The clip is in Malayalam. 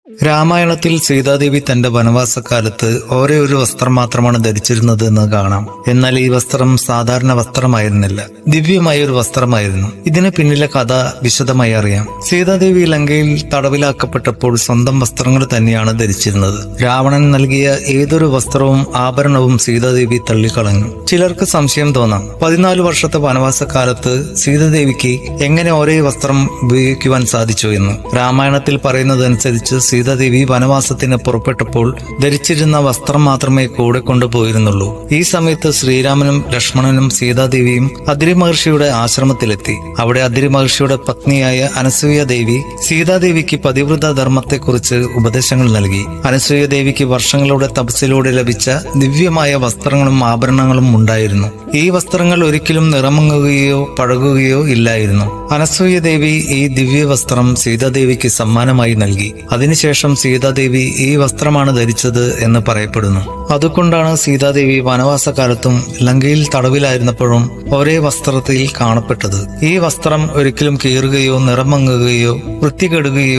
രാമായണത്തിൽ സീതാദേവി തന്റെ വനവാസക്കാലത്ത് ഒരേ ഒരു വസ്ത്രം മാത്രമാണ് ധരിച്ചിരുന്നത് എന്ന് കാണാം. എന്നാൽ ഈ വസ്ത്രം സാധാരണ വസ്ത്രമായിരുന്നില്ല, ദിവ്യമായ ഒരു വസ്ത്രമായിരുന്നു. ഇതിന് പിന്നിലെ കഥ വിശദമായി അറിയാം. സീതാദേവി ലങ്കയിൽ തടവിലാക്കപ്പെട്ടപ്പോൾ സ്വന്തം വസ്ത്രങ്ങൾ തന്നെയാണ് ധരിച്ചിരുന്നത്. രാവണൻ നൽകിയ ഏതൊരു വസ്ത്രവും ആഭരണവും സീതാദേവി തള്ളിക്കളഞ്ഞു. ചിലർക്ക് സംശയം തോന്നാം, 14 വർഷത്തെ വനവാസക്കാലത്ത് സീതാദേവിക്ക് എങ്ങനെ ഒരേ വസ്ത്രം ഉപയോഗിക്കുവാൻ സാധിച്ചു എന്ന്. രാമായണത്തിൽ പറയുന്നതനുസരിച്ച് സീതാദേവി വനവാസത്തിന് പുറപ്പെട്ടപ്പോൾ ധരിച്ചിരുന്ന വസ്ത്രം മാത്രമേ കൂടെ കൊണ്ടുപോയിരുന്നുള്ളൂ. ഈ സമയത്ത് ശ്രീരാമനും ലക്ഷ്മണനും സീതാദേവിയും അദിതി മഹർഷിയുടെ ആശ്രമത്തിലെത്തി. അവിടെ അദിതി മഹർഷിയുടെ പത്നിയായ അനസൂയ ദേവി സീതാദേവിക്ക് പതിവ്രത ധർമ്മത്തെക്കുറിച്ച് ഉപദേശങ്ങൾ നൽകി. അനസൂയ ദേവിക്ക് വർഷങ്ങളുടെ തപസ്സിലൂടെ ലഭിച്ച ദിവ്യമായ വസ്ത്രങ്ങളും ആഭരണങ്ങളും ഉണ്ടായിരുന്നു. ഈ വസ്ത്രങ്ങൾ ഒരിക്കലും നിറമങ്ങുകയോ പഴകുകയോ ഇല്ലായിരുന്നു. അനസൂയ ദേവി ഈ ദിവ്യ വസ്ത്രം സീതാദേവിക്ക് സമ്മാനമായി നൽകി. അതിനുശേഷം സീതാദേവി ഈ വസ്ത്രമാണ് ധരിച്ചത് എന്ന് പറയപ്പെടുന്നു. അതുകൊണ്ടാണ് സീതാദേവി വനവാസകാലത്തും ലങ്കയിൽ തടവിലായിരുന്നപ്പോഴും ഒരേ വസ്ത്രത്തിൽ കാണപ്പെട്ടത്. ഈ വസ്ത്രം ഒരിക്കലും കീറുകയോ നിറമങ്ങുകയോ വൃത്തികെടുകയോ